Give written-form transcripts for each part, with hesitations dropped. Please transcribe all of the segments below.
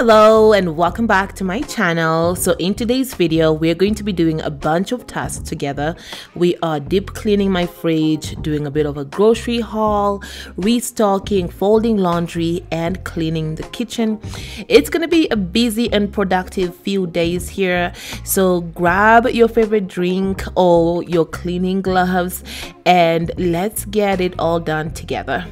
Hello and welcome back to my channel. So in today's video we're going to be doing a bunch of tasks together. We are deep cleaning my fridge, doing a bit of a grocery haul, restocking, folding laundry, and cleaning the kitchen. It's gonna be a busy and productive few days here, so grab your favorite drink or your cleaning gloves and let's get it all done together.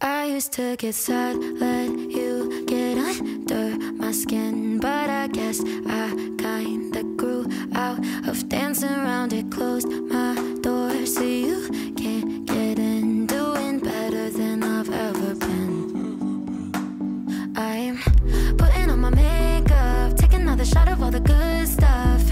I used to get sad, let you get under my skin, but I guess I kinda grew out of dancing around it. Closed my door so you can't get in, doing better than I've ever been. I'm putting on my makeup, taking another shot of all the good stuff,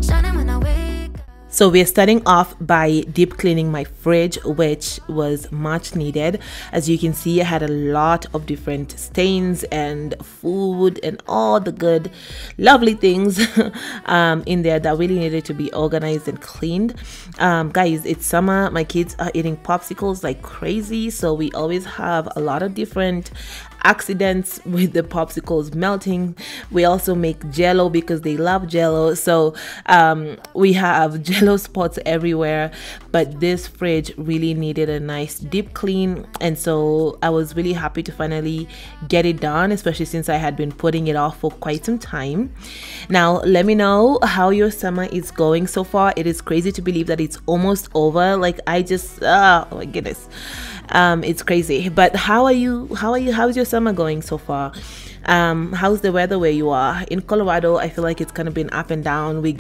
shining when I wake up. So we're starting off by deep cleaning my fridge, which was much needed. As you can see, I had a lot of different stains and food and all the good, lovely things in there that really needed to be organized and cleaned. Guys, it's summer. My kids are eating popsicles like crazy, so we always have a lot of different accidents with the popsicles melting. We also make jello because they love jello, so we have jello spots everywhere, but this fridge really needed a nice deep clean, and so I was really happy to finally get it done, especially since I had been putting it off for quite some time. Now let me know how your summer is going so far. It is crazy to believe that it's almost over. Like I just oh my goodness, it's crazy. But how's your summer going so far? How's the weather where you are? In Colorado, I feel like it's kind of been up and down. We've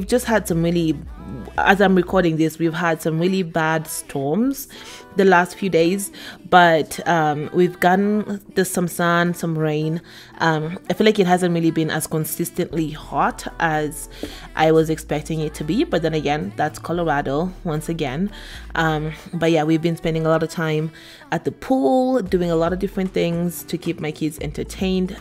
just had some really, as I'm recording this, we've had some really bad storms the last few days, but we've gotten some sun, some rain. I feel like it hasn't really been as consistently hot as I was expecting it to be, but then again, that's Colorado once again. But yeah, we've been spending a lot of time at the pool, doing a lot of different things to keep my kids entertained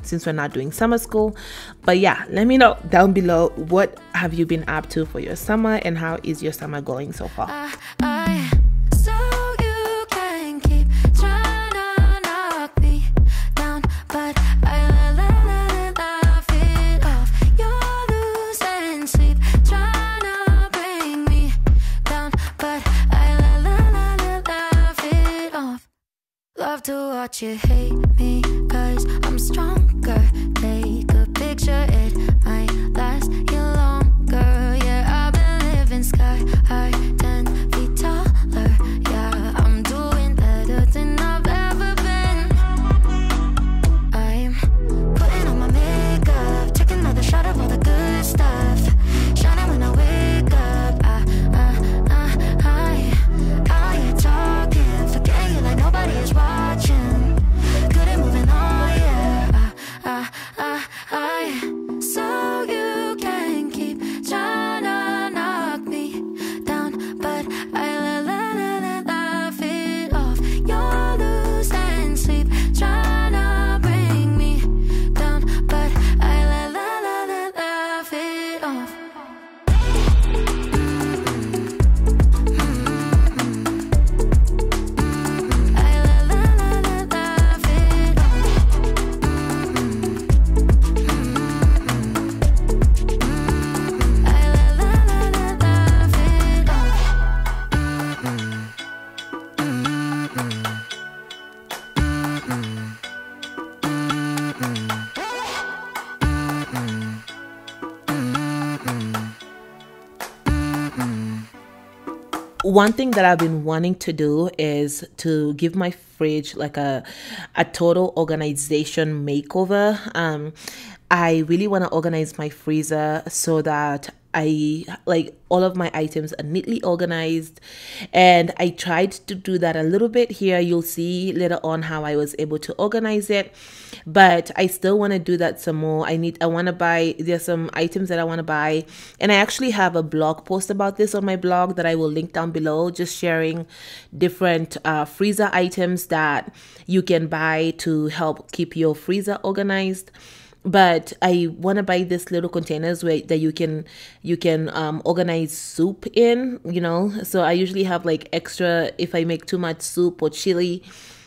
since we're not doing summer school. But yeah, let me know down below, what have you been up to for your summer and how is your summer going so far? So you can keep trying to knock me down, but I laugh it off. You're losing sleep, trying to bring me down, but I laugh it off. Love to watch you hate me, 'cause I'm stronger. Take a picture, it might last you longer. Yeah, I've been living sky high, 10 feet taller. Yeah, I'm doing better than I've ever been. I'm putting on my makeup, taking another shot of all the good stuff, shining when I wake up. I ain't talking, forgetting you like nobody is watching. Good at moving on, yeah. So you can keep trying to knock me down, but I laugh it off. You're losing sleep, trying to bring me down, but I laugh it off. One thing that I've been wanting to do is to give my fridge like a total organization makeover. I really want to organize my freezer so that all of my items are neatly organized, and I tried to do that a little bit here. You'll see later on how I was able to organize it, but I still want to do that some more. There's some items that I want to buy, and I actually have a blog post about this on my blog that I will link down below, just sharing different freezer items that you can buy to help keep your freezer organized. but I want to buy this little containers where that you can organize soup in, you know. So I usually have like extra if I make too much soup or chili.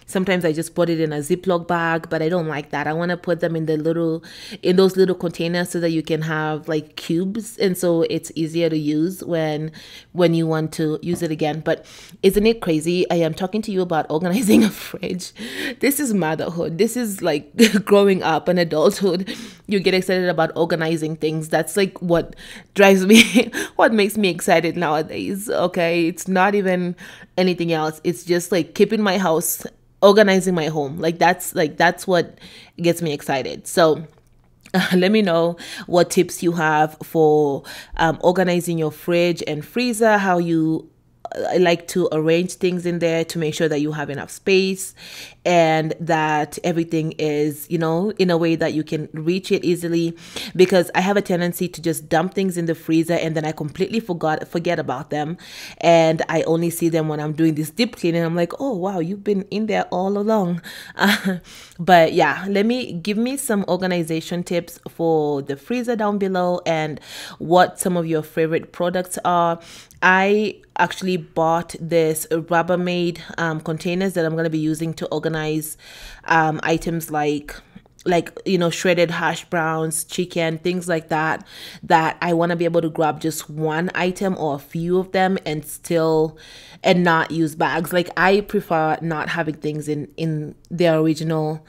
Sometimes I just put it in a Ziploc bag, but I don't like that. I want to put them in those little containers so that you can have like cubes, and so it's easier to use when you want to use it again. But isn't it crazy? I am talking to you about organizing a fridge. This is motherhood. This is like growing up and adulthood. You get excited about organizing things. That's like what drives me, what makes me excited nowadays. Okay, it's not even anything else. It's just like keeping my house, organizing my home. That's what gets me excited. So let me know what tips you have for organizing your fridge and freezer, how you like to arrange things in there to make sure that you have enough space and that everything is, you know, in a way that you can reach it easily, because I have a tendency to just dump things in the freezer and then I completely forget about them, and I only see them when I'm doing this deep cleaning. I'm like, oh wow, you've been in there all along. But yeah, give me some organization tips for the freezer down below and what some of your favorite products are. I actually bought this Rubbermaid containers that I'm going to be using to organize items like you know, shredded hash browns, chicken, things like that I want to be able to grab just one item or a few of them and not use bags. Like I prefer not having things in their original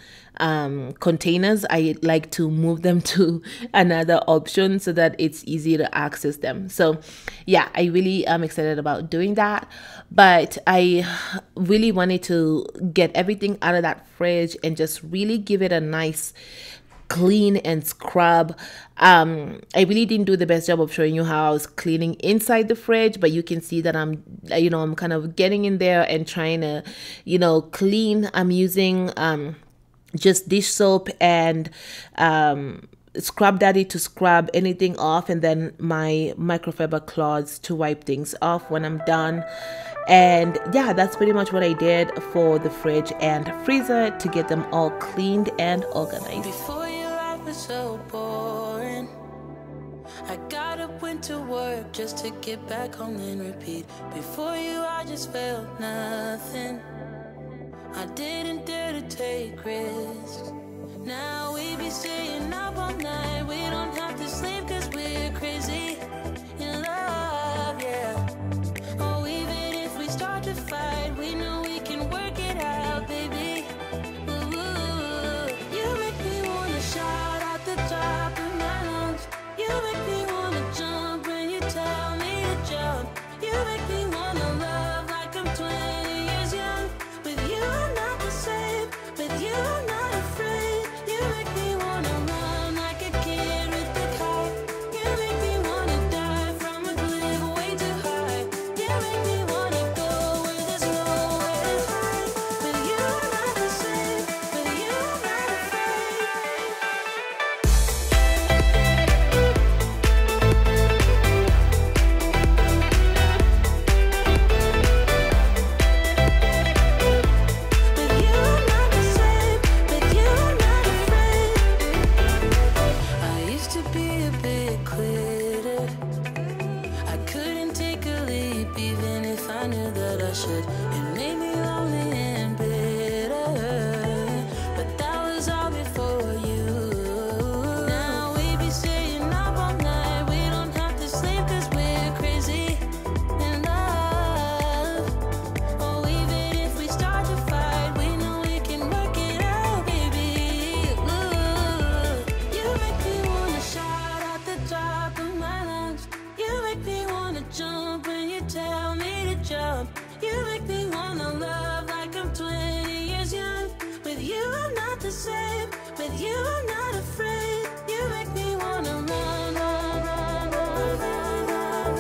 containers. I like to move them to another option so that it's easy to access them. So yeah, I really am excited about doing that, but I really wanted to get everything out of that fridge and just really give it a nice clean and scrub. I really didn't do the best job of showing you how I was cleaning inside the fridge, but you can see that I'm kind of getting in there and trying to, you know, clean. I'm using just dish soap and Scrub Daddy to scrub anything off, and then my microfiber cloths to wipe things off when I'm done. And yeah, that's pretty much what I did for the fridge and freezer to get them all cleaned and organized. Before your life was so boring, I got up, went to work just to get back home and repeat. Before you, I just felt nothing. I didn't dare to take risks. Now we be staying up all night. We don't have to sleep 'cause we're crazy in love, yeah. Oh, even if we start to fight, we know we can work it out, baby. Ooh, you make me wanna shout out the top of my lungs. You make me wanna jump when you tell me to jump. You make me wanna love like I'm 20 years young. With you I'm not the same, with you I'm not afraid. You make me wanna run like a kid with the kite. You make me wanna die from a cliff way too high. You make me wanna go where there's nowhere to hide. With you I'm not the same, with you I'm not afraid. With you I'm not the same, with you I'm not afraid. I used to be a big quitter. I couldn't take a leap even if I knew that I should. It made me lonely and bitter, but that was all before you. Now we be staying up all night. We don't have to sleep 'cause we're crazy in love. Oh, even if we start to fight, we know we can work it out, baby. Ooh, you make me wanna shout out the top of my lungs. You make me wanna jump when you tell me to jump. You make me wanna love like I'm 20 years young. With you I'm not the same, with you I'm not afraid. You make me wanna run, run, run, run, run, run,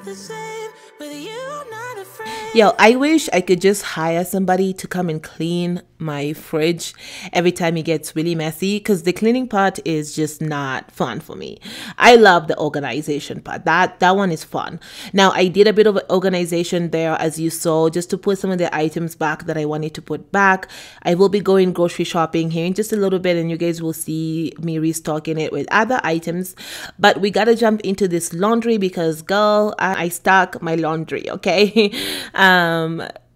the same. With you, I'm not afraid. Yo, I wish I could just hire somebody to come and clean my fridge every time it gets really messy, because the cleaning part is just not fun for me. I love the organization part. That one is fun. Now, I did a bit of organization there, as you saw, just to put some of the items back that I wanted to put back. I will be going grocery shopping here in just a little bit, and you guys will see me restocking it with other items. But we gotta jump into this laundry because, girl, I stack my laundry, okay?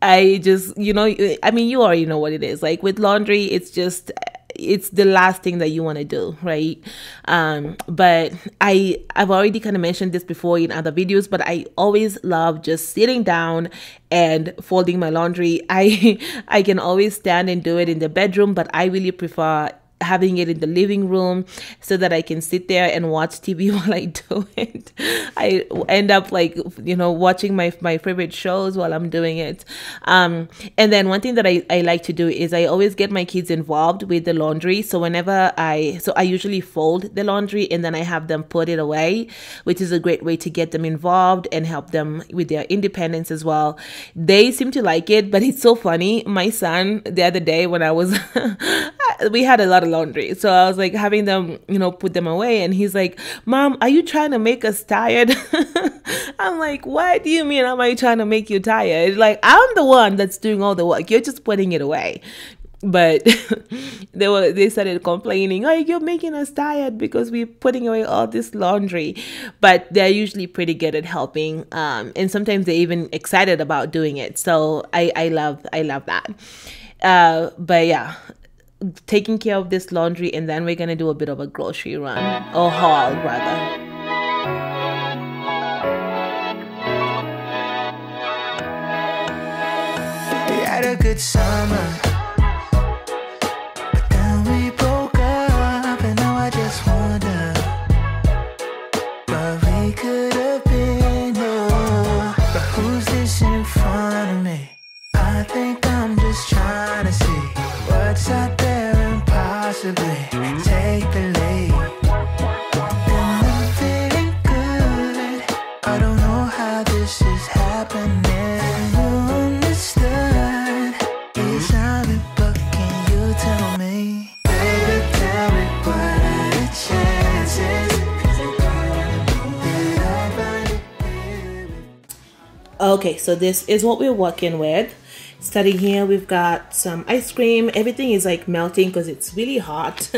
I just, I mean, you already know what it is. Like with laundry, it's the last thing that you want to do, right? But I've already kind of mentioned this before in other videos, but I always love just sitting down and folding my laundry. I can always stand and do it in the bedroom, but I really prefer having it in the living room so that I can sit there and watch TV while I do it. I end up watching my favorite shows while I'm doing it. And then one thing that I like to do is I always get my kids involved with the laundry. So I usually fold the laundry and then I have them put it away, which is a great way to get them involved and help them with their independence as well. They seem to like it, but it's so funny. My son, the other day when I was we had a lot of laundry, so I was like having them put them away, and he's like, "Mom, are you trying to make us tired?" I'm like, "What do you mean am I trying to make you tired? Like, I'm the one that's doing all the work, you're just putting it away." But they started complaining, "Oh, you're making us tired because we're putting away all this laundry." But they're usually pretty good at helping, and sometimes they're even excited about doing it. So I love that. But yeah, taking care of this laundry, and then we're gonna do a bit of a grocery run, or haul rather. We had a good summer, but then we broke up, and now I just wonder what we could have been. Oh, but who's this in front of me? I think I'm just trying to see what's out there and possibly take the lead. And I'm feeling good. I don't know how this is happening. You understood. You sounded, but can you tell me? Baby, tell me what are the chances? 'Cause I find it. Okay, so this is what we're working with. Starting here, we've got some ice cream. Everything is like melting because it's really hot.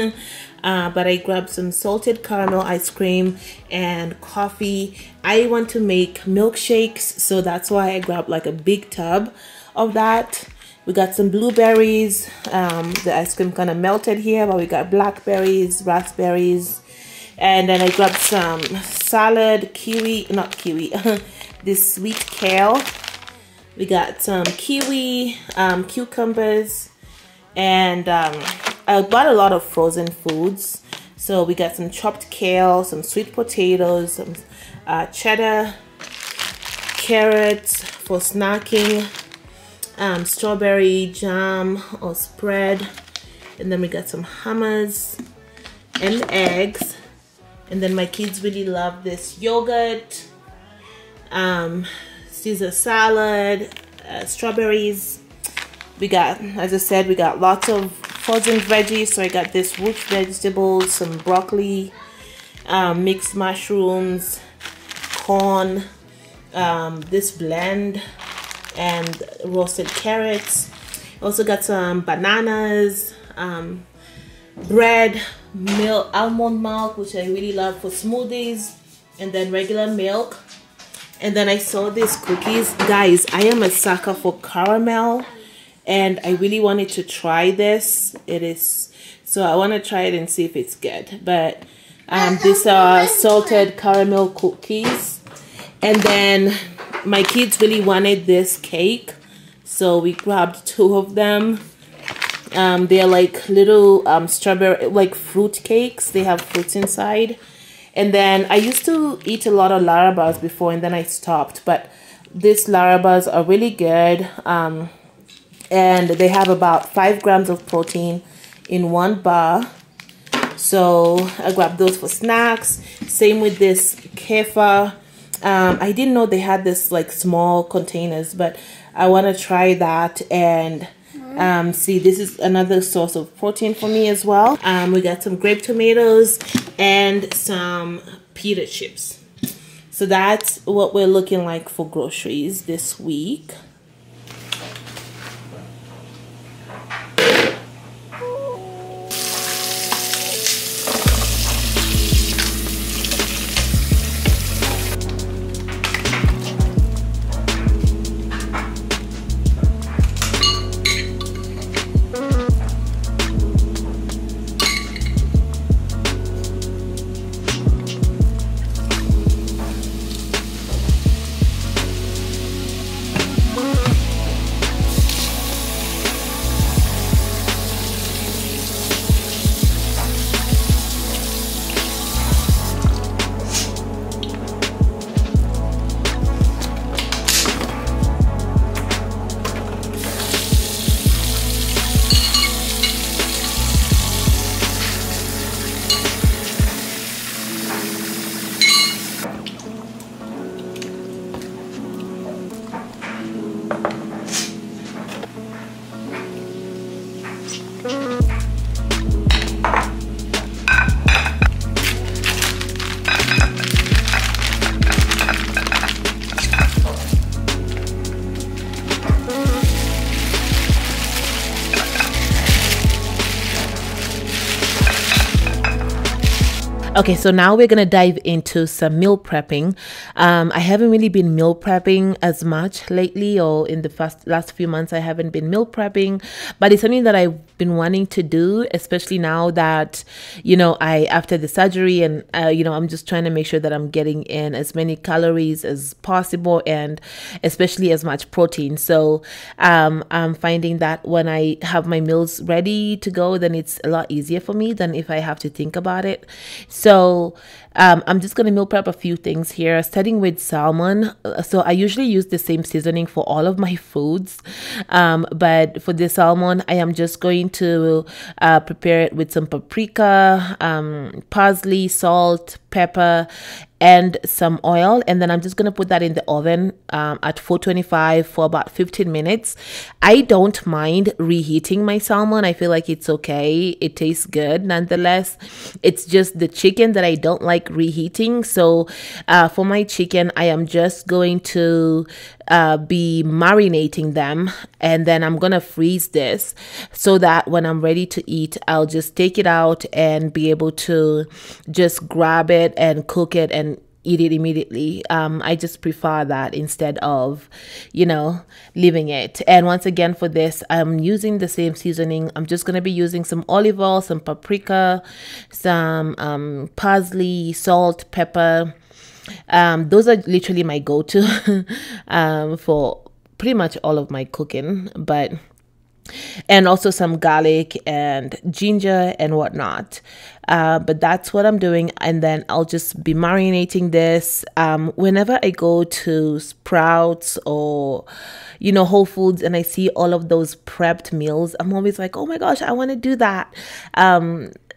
But I grabbed some salted caramel ice cream and coffee. I want to make milkshakes, so that's why I grabbed like a big tub of that. We got some blueberries. The ice cream kind of melted here, but we got blackberries, raspberries, and then I grabbed some salad, this sweet kale. We got some kiwi, cucumbers, and I bought a lot of frozen foods. So we got some chopped kale, some sweet potatoes, some cheddar, carrots for snacking, strawberry jam or spread, and then we got some hummus and eggs. And then my kids really love this yogurt, Caesar salad, strawberries. We got, as I said, we got lots of frozen veggies. So I got this root vegetables, some broccoli, mixed mushrooms, corn, this blend, and roasted carrots. Also got some bananas, bread, milk, almond milk, which I really love for smoothies, and then regular milk. And then I saw these cookies. Guys, I am a sucker for caramel, and I really wanted to try this. So I want to try it and see if it's good. But these are salted caramel cookies. And then my kids really wanted this cake, so we grabbed 2 of them. They're like little strawberry, like fruit cakes. They have fruits inside. And then I used to eat a lot of Larabas before, and then I stopped. But these Larabas are really good. And they have about 5 grams of protein in 1 bar. So I grabbed those for snacks. Same with this kefir. I didn't know they had this like small containers, but I want to try that and see. This is another source of protein for me as well. We got some grape tomatoes and some pita chips. So that's what we're looking like for groceries this week. Okay, so now we're gonna dive into some meal prepping. I haven't really been meal prepping as much lately, or in the last few months I haven't been meal prepping, but it's something that I've been wanting to do, especially now that, you know, after the surgery, and you know, I'm just trying to make sure that I'm getting in as many calories as possible, and especially as much protein. So I'm finding that when I have my meals ready to go, then it's a lot easier for me than if I have to think about it. So I'm just going to meal prep a few things here, starting with salmon. So I usually use the same seasoning for all of my foods. But for the salmon, I am just going to prepare it with some paprika, parsley, salt, pepper, and some oil, and then I'm just gonna put that in the oven at 425 for about 15 minutes. I don't mind reheating my salmon. I feel like it's okay. It tastes good nonetheless. It's just the chicken that I don't like reheating. So for my chicken, I am just going to be marinating them, and then I'm gonna freeze this so that when I'm ready to eat, I'll just take it out and be able to just grab it and cook it and eat it immediately. I just prefer that instead of, you know, leaving it. And once again, for this, I'm using the same seasoning. I'm just going to be using some olive oil, some paprika, some parsley, salt, pepper. Those are literally my go-to for pretty much all of my cooking, and also some garlic and ginger and whatnot. But that's what I'm doing. And then I'll just be marinating this. Whenever I go to Sprouts or, you know, Whole Foods, and I see all of those prepped meals, I'm always like, oh my gosh, I want to do that.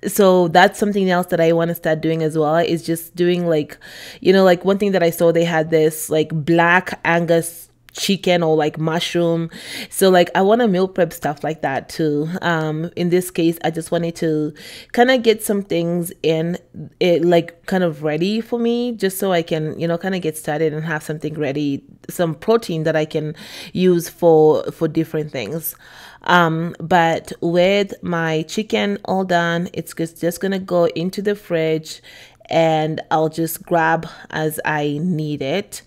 So that's something else that I want to start doing as well, is just doing, like, you know, like one thing that I saw, they had this like black Angus chicken or like mushroom. So like I want to meal prep stuff like that too. In this case, I just wanted to kind of get some things in it, like kind of ready for me, just so I can, you know, kind of get started and have something ready, some protein that I can use for different things. But with my chicken all done, it's just gonna go into the fridge, and I'll just grab as I need it.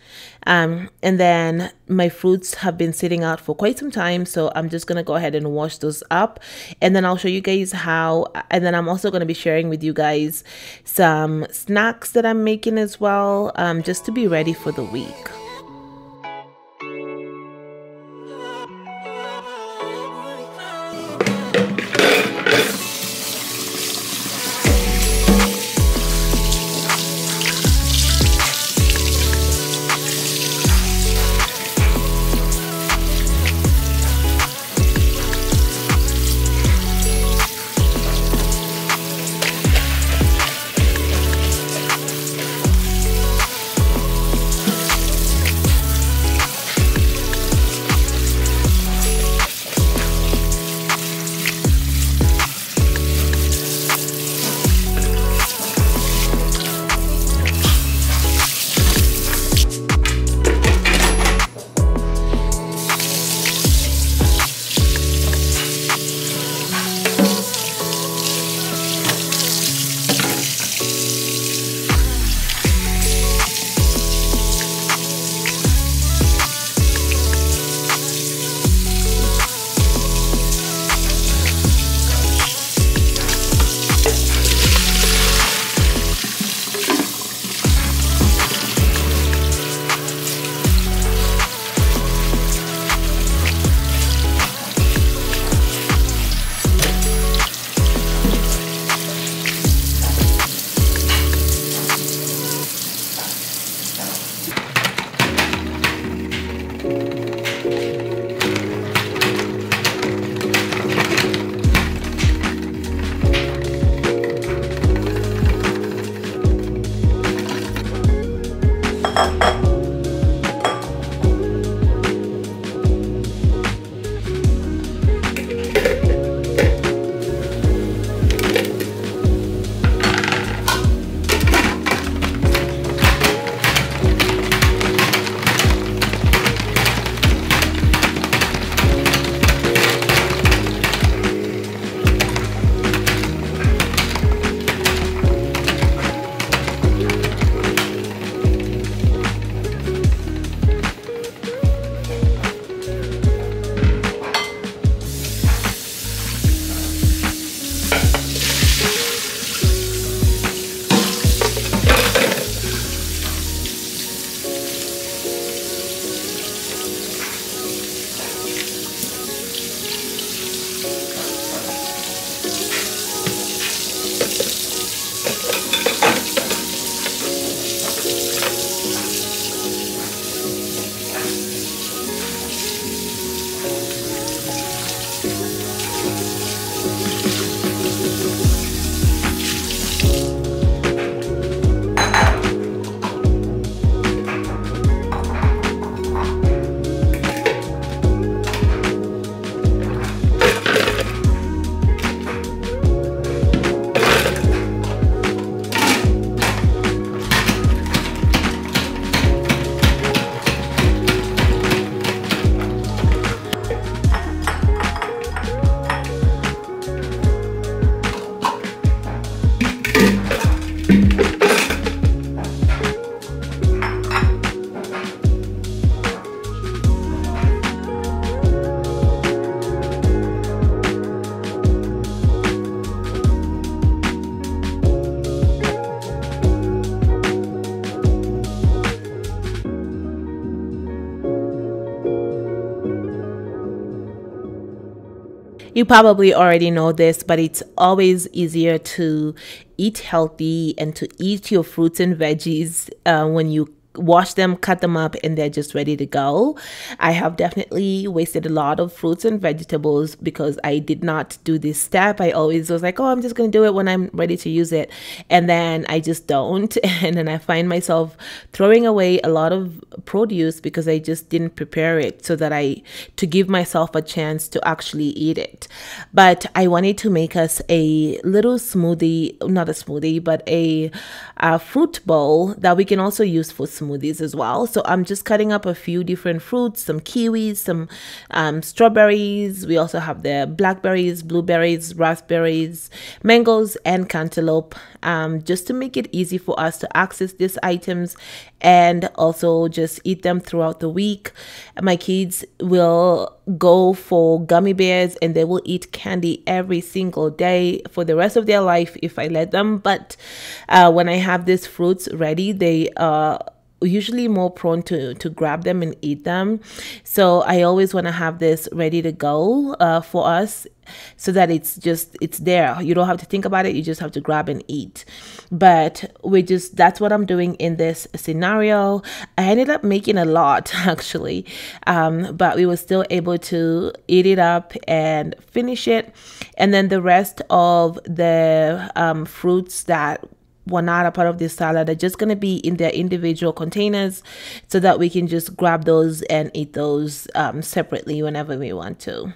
And then my fruits have been sitting out for quite some time, so I'm just gonna go ahead and wash those up, and then I'll show you guys how. And then I'm also gonna be sharing with you guys some snacks that I'm making as well, just to be ready for the week. You probably already know this, but it's always easier to eat healthy and to eat your fruits and veggies when you wash them, cut them up, and they're just ready to go. I have definitely wasted a lot of fruits and vegetables because I did not do this step. I always was like, oh, I'm just going to do it when I'm ready to use it. And then I just don't. And then I find myself throwing away a lot of produce because I just didn't prepare it so that to give myself a chance to actually eat it. But I wanted to make us a little smoothie, not a smoothie, but a fruit bowl that we can also use for smoothies as well. So I'm just cutting up a few different fruits, some kiwis, some strawberries. We also have the blackberries, blueberries, raspberries, mangoes, and cantaloupe, just to make it easy for us to access these items and also just eat them throughout the week. My kids will go for gummy bears and they will eat candy every single day for the rest of their life if I let them. But when I have these fruits ready, they usually more prone to grab them and eat them. So I always want to have this ready to go for us, so that it's there. You don't have to think about it, you just have to grab and eat. But that's what I'm doing in this scenario. I ended up making a lot actually, but we were still able to eat it up and finish it. And then the rest of the fruits that were not a part of this salad are just going to be in their individual containers, so that we can just grab those and eat those separately whenever we want to.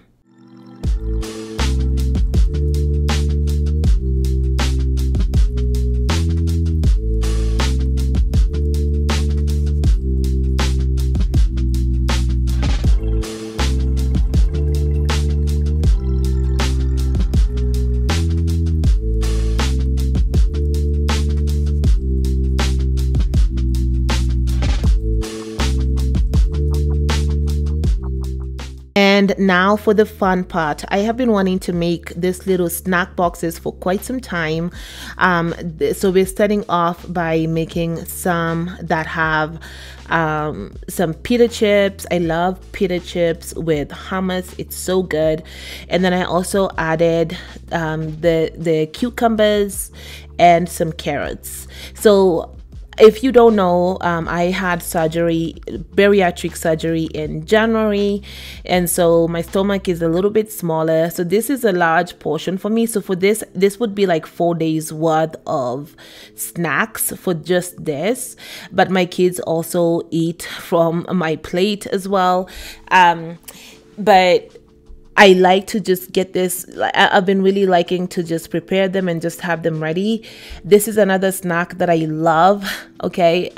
And now for the fun part. I have been wanting to make this little snack boxes for quite some time. So we're starting off by making some that have some pita chips. I love pita chips with hummus. It's so good. And then I also added the cucumbers and some carrots. So if you don't know, I had surgery, bariatric surgery in January, and so my stomach is a little bit smaller. So this is a large portion for me. So for this would be like 4 days worth of snacks for just this. But my kids also eat from my plate as well. But I like to just get this. I've been really liking to just prepare them and just have them ready. This is another snack that I love. Okay,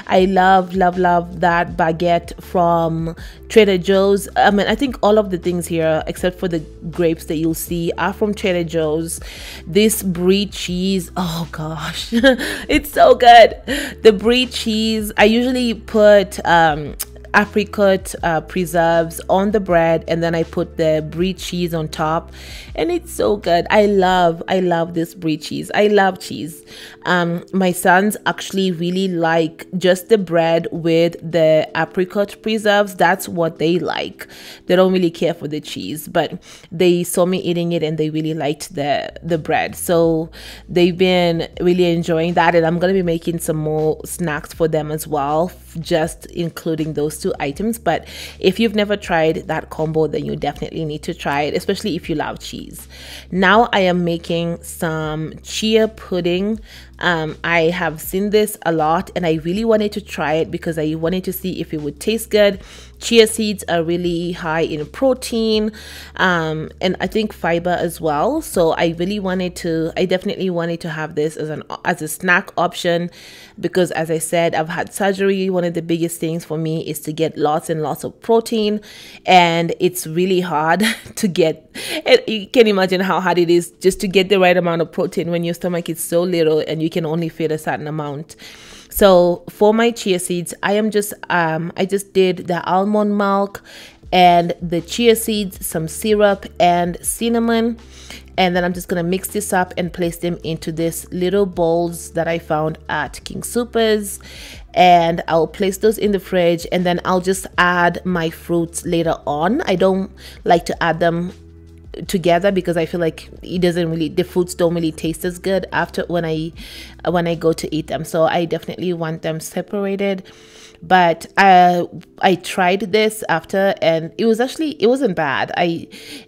I love that baguette from Trader Joe's. I mean, I think all of the things here except for the grapes that you'll see are from Trader Joe's. This brie cheese, oh gosh, it's so good. The brie cheese, I usually put apricot preserves on the bread, and then I put the brie cheese on top, and it's so good. I love this brie cheese. I love cheese. My sons actually really like just the bread with the apricot preserves. That's what they like. They don't really care for the cheese, but they saw me eating it and they really liked the bread, so they've been really enjoying that. And I'm gonna be making some more snacks for them as well, just including those two items. But if you've never tried that combo, then you definitely need to try it, especially if you love cheese. Now I am making some chia pudding. I have seen this a lot and I really wanted to try it because I wanted to see if it would taste good. Chia seeds are really high in protein, and I think fiber as well. So I definitely wanted to have this as a snack option, because as I said, I've had surgery. One of the biggest things for me is to get lots and lots of protein, and it's really hard to get. You can imagine how hard it is just to get the right amount of protein when your stomach is so little and you can only fit a certain amount. So for my chia seeds, I just did the almond milk and the chia seeds, some syrup and cinnamon, and then I'm just gonna mix this up and place them into this little bowls that I found at King Soopers, and I'll place those in the fridge, and then I'll just add my fruits later on. I don't like to add them together because I feel like the fruits don't really taste as good after when I go to eat them. So I definitely want them separated. But I tried this after, and it wasn't bad.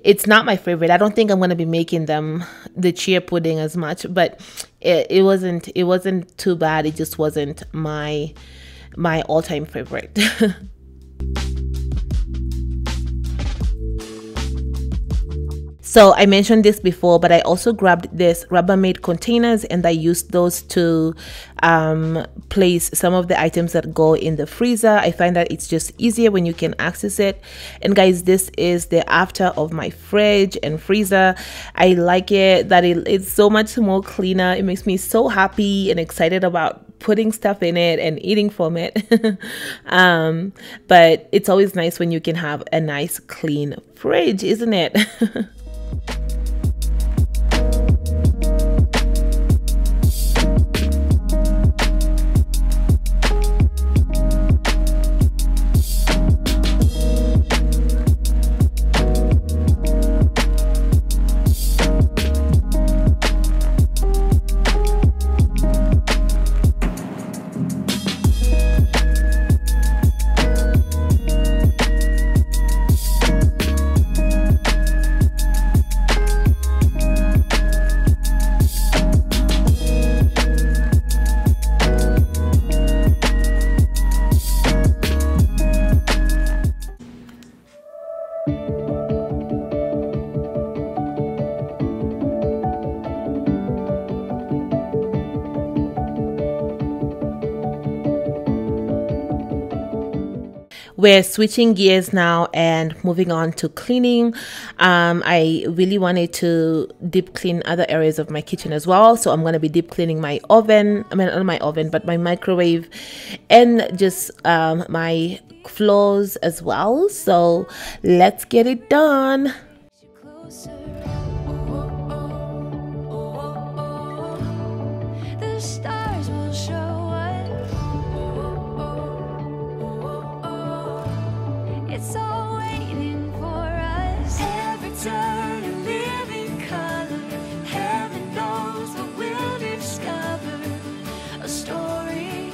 It's not my favorite. I don't think I'm going to be making the chia pudding as much, but it wasn't too bad. It just wasn't my all-time favorite. So I mentioned this before, but I also grabbed this Rubbermaid containers and I used those to place some of the items that go in the freezer. I find that it's just easier when you can access it. And guys, this is the after of my fridge and freezer. I like it that it's so much more cleaner. It makes me so happy and excited about putting stuff in it and eating from it. But it's always nice when you can have a nice clean fridge, isn't it? We're switching gears now and moving on to cleaning. I really wanted to deep clean other areas of my kitchen as well. So I'm going to be deep cleaning my oven. I mean, not my oven, but my microwave, and just my floors as well. So let's get it done. The stars will show us. It's all waiting for us. Every turn a living color. Heaven knows what we'll discover. A story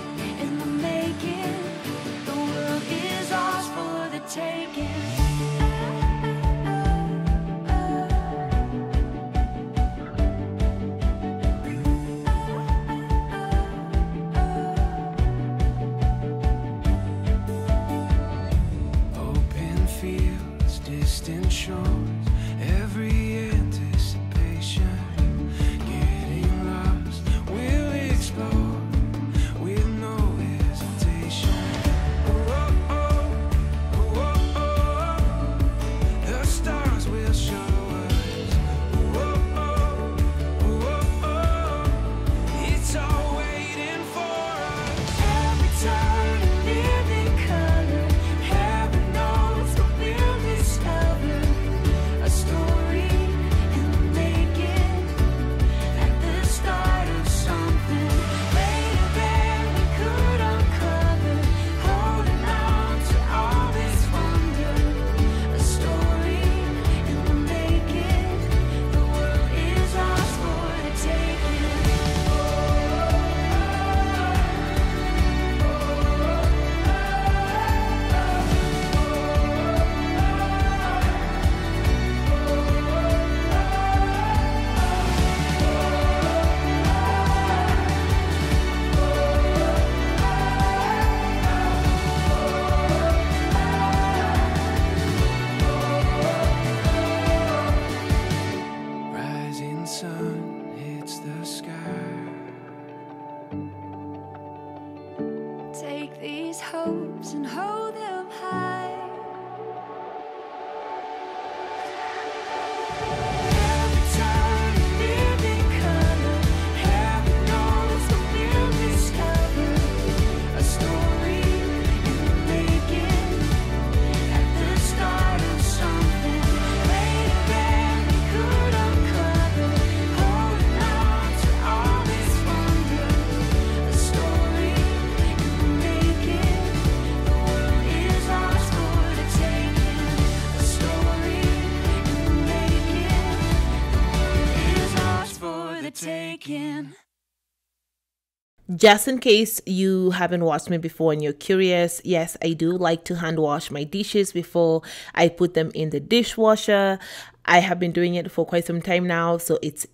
Just in case you haven't watched me before and you're curious, yes, I do like to hand wash my dishes before I put them in the dishwasher. I have been doing it for quite some time now, so it's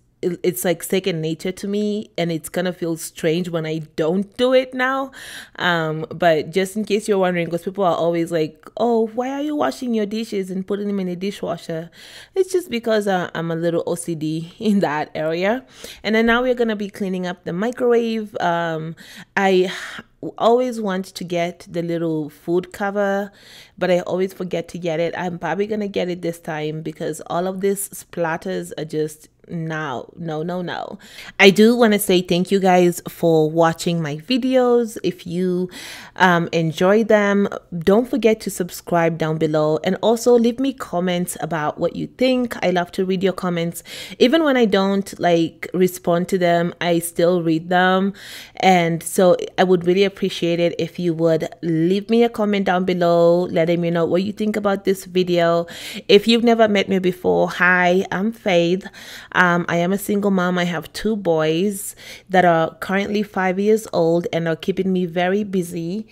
like second nature to me, and it's gonna feel strange when I don't do it now. But just in case you're wondering, because people are always like, oh, why are you washing your dishes and putting them in the dishwasher? It's just because I'm a little OCD in that area. And then now we're gonna be cleaning up the microwave. I always want to get the little food cover, but I always forget to get it. I'm probably gonna get it this time because all of these splatters are just no. I do want to say thank you guys for watching my videos. If you enjoy them, don't forget to subscribe down below, and also leave me comments about what you think. I love to read your comments. Even when I don't like respond to them, I still read them, and so I would really appreciate it if you would leave me a comment down below letting me know what you think about this video. If you've never met me before, hi, I'm Faith. I am a single mom. I have 2 boys that are currently 5 years old and are keeping me very busy.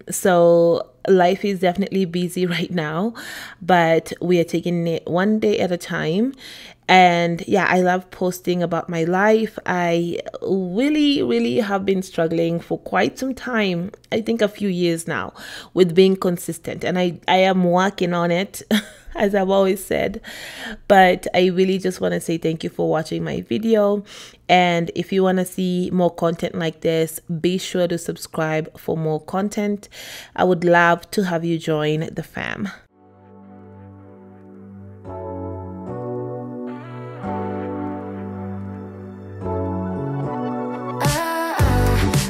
So life is definitely busy right now, but we are taking it one day at a time. And yeah, I love posting about my life. I really have been struggling for quite some time, I think a few years now, with being consistent, and I am working on it as I've always said. But I really just want to say thank you for watching my video, and if you want to see more content like this, be sure to subscribe for more content. I would love to have you join the fam.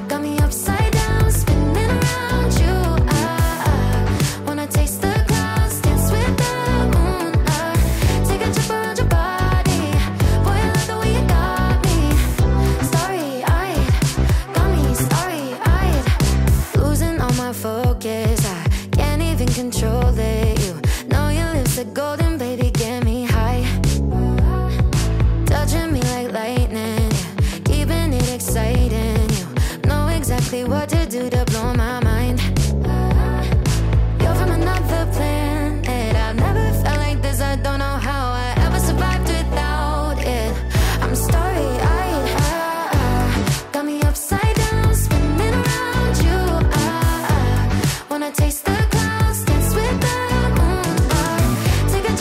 Got me upside down, spinning around you. Wanna taste the clouds, dance with the moon. Take a trip around your body. Boy, I love the way you got me. Starry-eyed, got me starry-eyed. Losing all my focus, I can't even control it. You know your lips are golden, baby, get me high. Touching me like lightning, yeah, keeping it exciting. You know exactly what to do to blow my mind. You're from another planet. I've never felt like this. I don't know how I ever survived without it. I'm starry-eyed. Got me upside down, spinning around you. Wanna taste the clouds, dance with the moon. Take a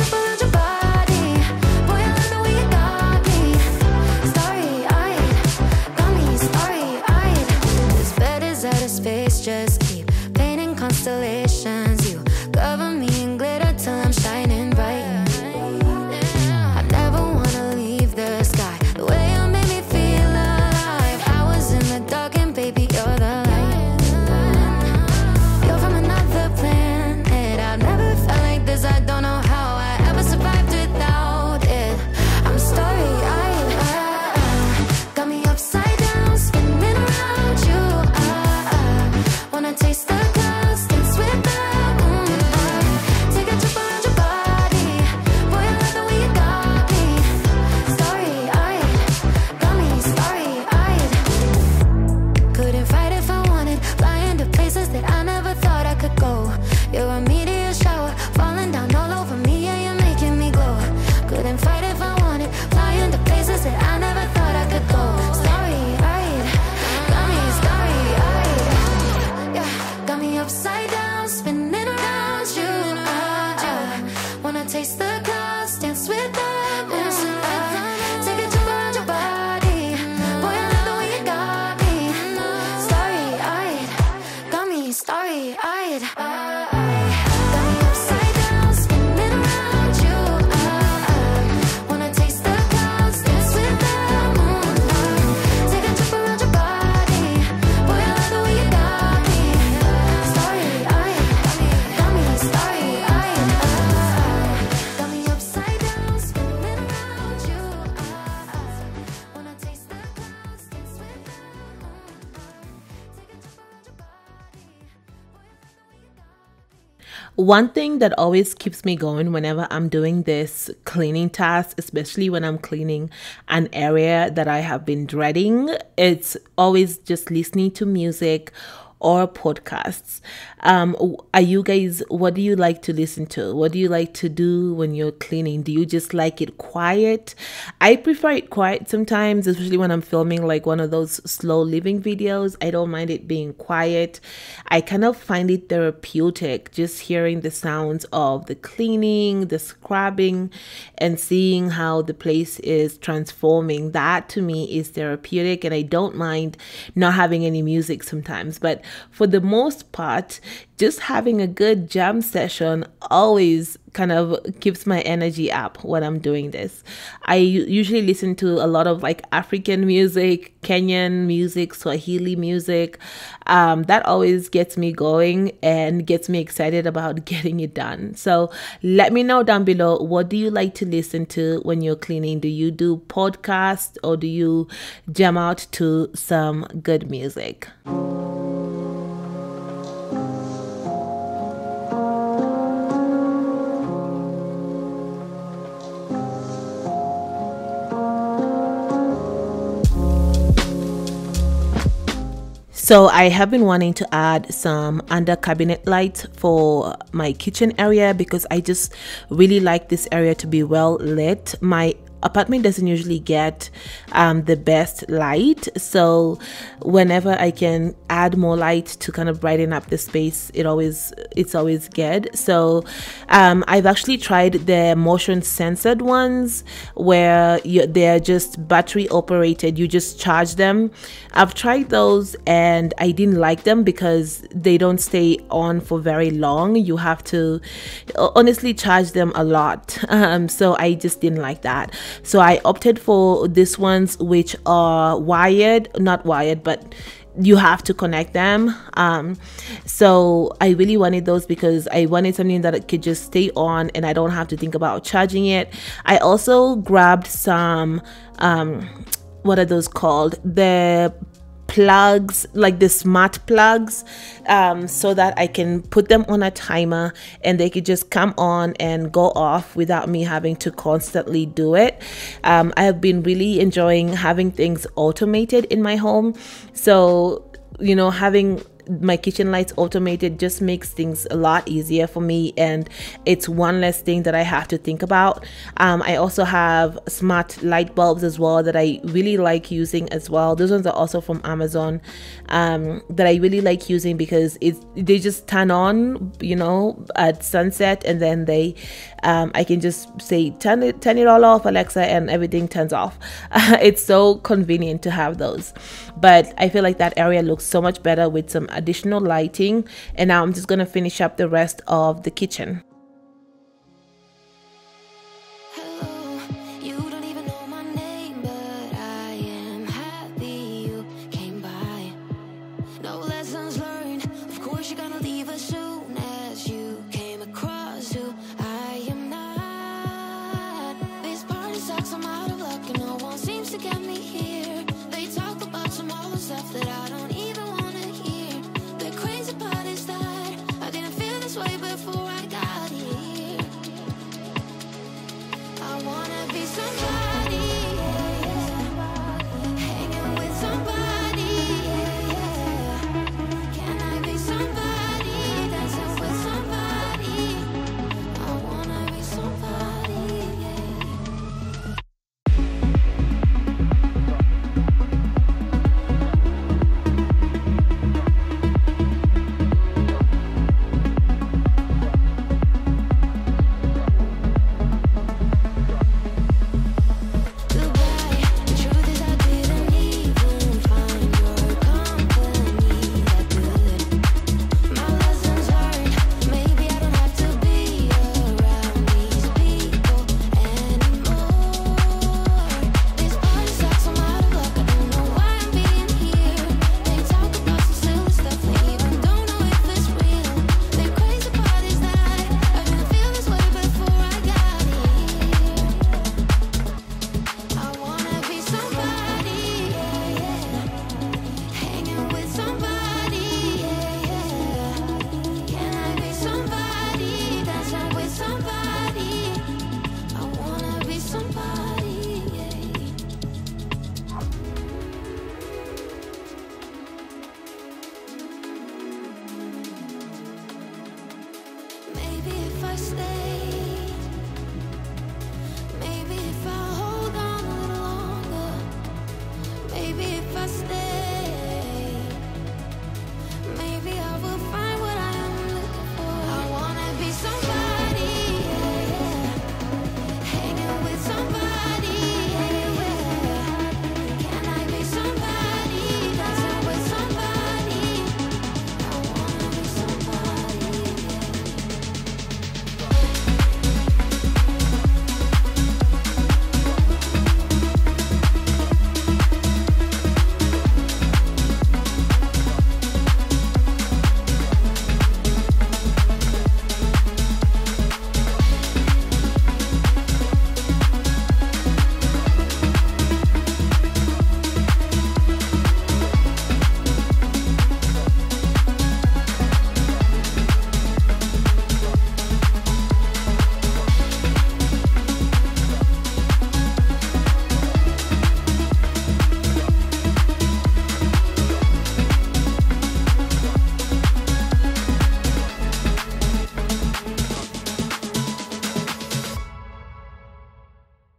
One thing that always keeps me going whenever I'm doing this cleaning task, especially when I'm cleaning an area that I have been dreading, it's always just listening to music or podcasts. Are you guys, what do you like to listen to? What do you like to do when you're cleaning? Do you just like it quiet? I prefer it quiet sometimes, especially when I'm filming like one of those slow living videos. I don't mind it being quiet. I kind of find it therapeutic just hearing the sounds of the cleaning, the scrubbing, and seeing how the place is transforming. That to me is therapeutic, and I don't mind not having any music sometimes. But for the most part, just having a good jam session always kind of keeps my energy up when I'm doing this. I usually listen to a lot of like African music, Kenyan music, Swahili music. That always gets me going and gets me excited about getting it done. So let me know down below, what do you like to listen to when you're cleaning? Do you do podcasts or do you jam out to some good music? So I have been wanting to add some under cabinet lights for my kitchen area because I just really like this area to be well lit. My apartment doesn't usually get the best light, so whenever I can add more light to kind of brighten up the space, it's always good. So I've actually tried the motion censored ones where they're just battery operated, you just charge them. I've tried those and I didn't like them because they don't stay on for very long. You have to honestly charge them a lot, so I just didn't like that. So I opted for these ones, which are not wired, but you have to connect them. So I really wanted those because I wanted something that could just stay on and I don't have to think about charging it. I also grabbed some what are those called, the plugs, like the smart plugs, so that I can put them on a timer and they could just come on and go off without me having to constantly do it. I have been really enjoying having things automated in my home, so having my kitchen lights automated just makes things a lot easier for me, and it's one less thing that I have to think about. I also have smart light bulbs as well that I really like using as well. Those ones are also from Amazon, that I really like using because they just turn on at sunset, and then I can just say turn it all off, Alexa, and everything turns off. It's so convenient to have those. But I feel like that area looks so much better with some additional lighting, and now I'm just gonna finish up the rest of the kitchen. Hello, you don't even know my name, but I am happy you came by. No lessons learned, of course you're gonna leave as soon as you came across who I am not. This party sucks, I'm out of luck, and no one seems to get me here. They talk about some other stuff that I don't even wanna hear. The crazy part is that I didn't feel this way before I got I stay, maybe if I hold on a little longer, maybe if I stay, maybe I will find what I am looking for. I wanna be somebody, yeah, yeah. Hanging with somebody, yeah, yeah. Can I be somebody, dancing with somebody? I wanna be somebody, yeah.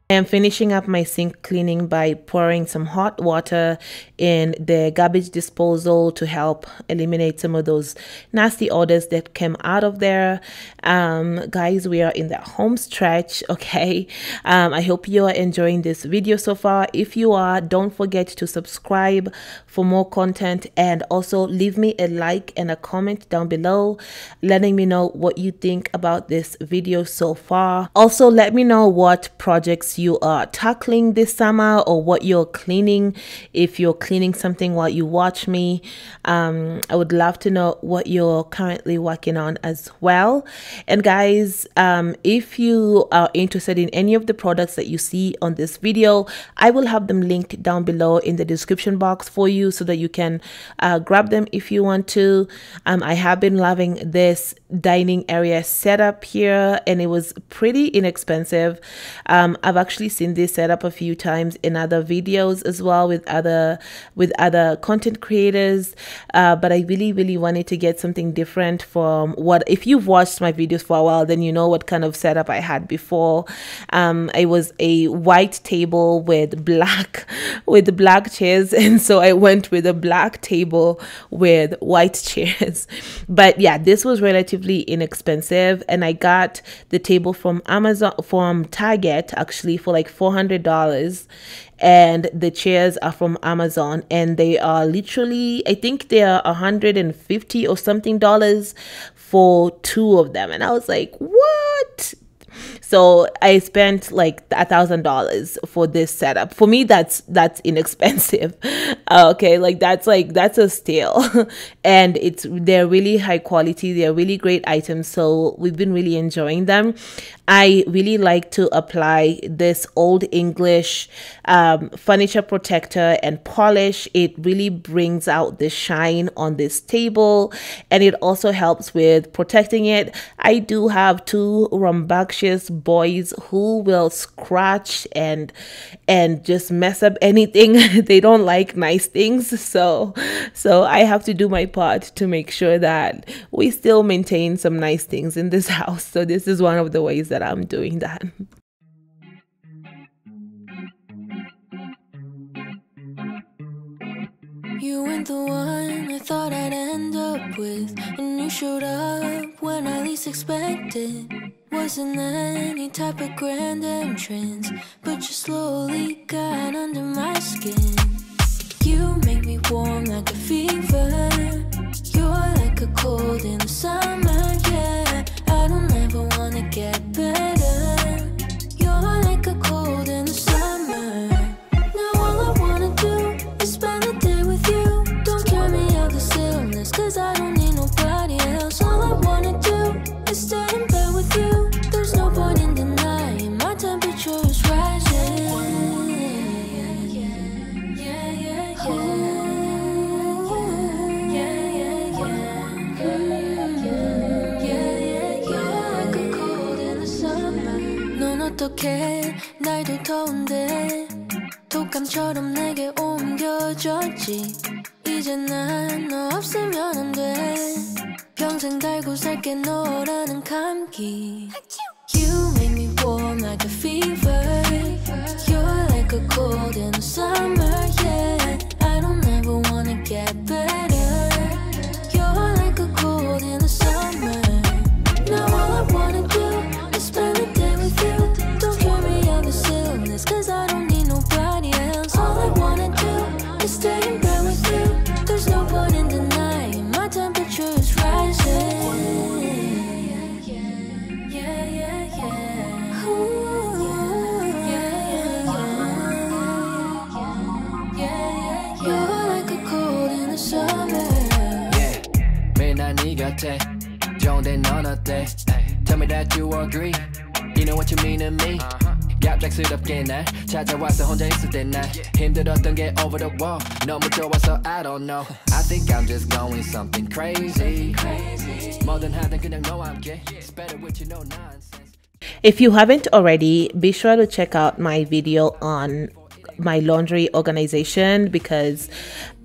I am finishing up my sink cleaning by pouring some hot water in the garbage disposal to help eliminate some of those nasty odors that came out of there. Guys, we are in the home stretch, okay? I hope you are enjoying this video so far. If you are, don't forget to subscribe for more content, and also leave me a like and a comment down below letting me know what you think about this video so far. Also, let me know what projects you are tackling this summer, or what you're cleaning. If you're cleaning something while you watch me, I would love to know what you're currently working on as well. And guys, if you are interested in any of the products that you see on this video, I will have them linked down below in the description box for you, so that you can grab them if you want to. I have been loving this dining area setup here, and it was pretty inexpensive. I've actually seen this setup a few times in other videos as well, with other content creators, but I really wanted to get something different from what, if you've watched my videos for a while, then you know what kind of setup I had before. It was a white table with black chairs, and so I went with a black table with white chairs. But yeah, this was relatively inexpensive, and I got the table from Target actually for like $400, and the chairs are from Amazon, and they are literally, I think they are $150 or something for 2 of them. And I was like, what? So I spent like $1,000 for this setup. For me, that's inexpensive. Okay, like that's a steal. And they're really high quality. They're really great items. So we've been really enjoying them. I really like to apply this Old English furniture protector and polish. It really brings out the shine on this table, and it also helps with protecting it. I do have 2 rambunctious boys who will scratch and just mess up anything. They don't like nice things, so I have to do my part to make sure that we still maintain some nice things in this house. So this is one of the ways that I'm doing that. You weren't the one I thought I'd end up with, and you showed up when I least expected. Wasn't any type of grand entrance, but you slowly got under my skin. You make me warm like a fever. You're like a cold in the summer, yeah. I don't ever wanna get better. You're like a cold in the summer. Now all I wanna do is spend the day with you. Don't carry me out this illness, cause I don't need nobody else. All I wanna do is stay in bed with you. There's no point in denying my temperature is rising. 어떡해 날도 더운데 독감처럼 내게 옮겨졌지. 이제 난 너 없으면 안 돼. 평생 달고 살게 너라는 감기. You make me warm like a fever. You're like a cold in the summer, yeah. I don't ever wanna get better. You're like a cold in the summer. Now all I wanna do is spend the day with you. Don't cure me of this illness, cause I don't need nobody else. All I wanna do is stay in bed with you. There's no point in denying my temperature is rising. You're like a cold in the summer. Yeah, 매일 난 네 곁에 좋은데 넌 어때? Tell me that you agree. You know what you mean to me. 갑작스럽게 날 찾아와서 혼자 있을 때 날 힘들었던 게 over the wall. 너무 좋아서 I don't know. I think I'm just going something crazy. 뭐든 하든 그냥 너와 함께. It's better with you, no nonsense. If you haven't already, be sure to check out my video on my laundry organization, because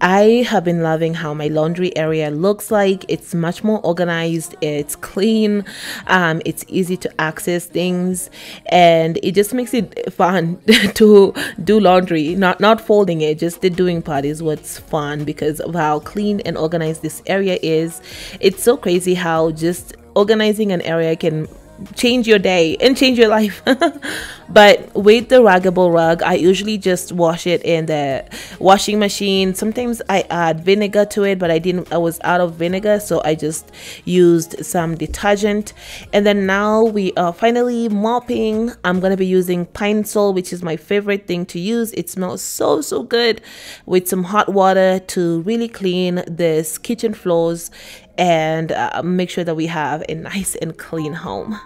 I have been loving how my laundry area looks like. It's much more organized, it's clean, it's easy to access things, and it just makes it fun to do laundry. Not folding it, just the doing part is what's fun because of how clean and organized this area is. It's so crazy how just organizing an area can change your day and change your life. But with the ruggable rug, I usually just wash it in the washing machine. Sometimes I add vinegar to it, but I was out of vinegar, so I just used some detergent. And then now we are finally mopping. I'm gonna be using pine sol, which is my favorite thing to use. It smells so good, with some hot water to really clean this kitchen floors and make sure that we have a nice and clean home.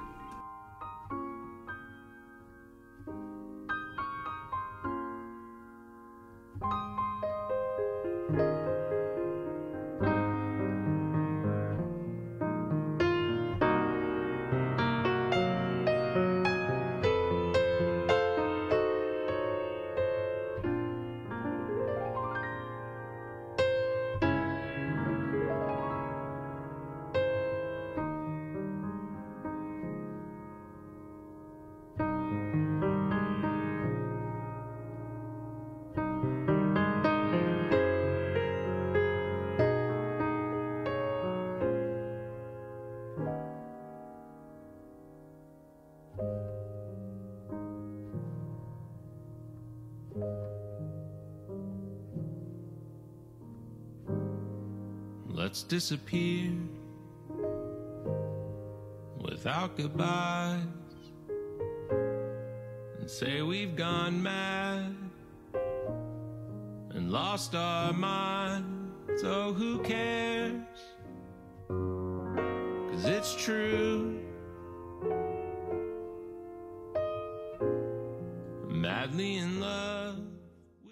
Let's disappear without goodbyes and say we've gone mad and lost our minds. Oh, who cares? 'Cause it's true. Madly in love.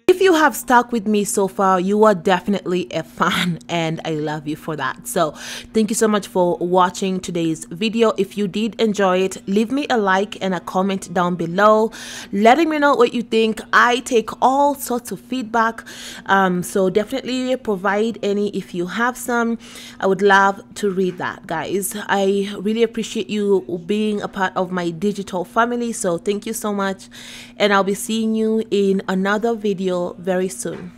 If you have stuck with me so far, you are definitely a fan, and I love you for that. So thank you so much for watching today's video. If you did enjoy it, leave me a like and a comment down below letting me know what you think. I take all sorts of feedback, so definitely provide any if you have some. I would love to read that, guys. I really appreciate you being a part of my digital family, so thank you so much, and I'll be seeing you in another video very soon.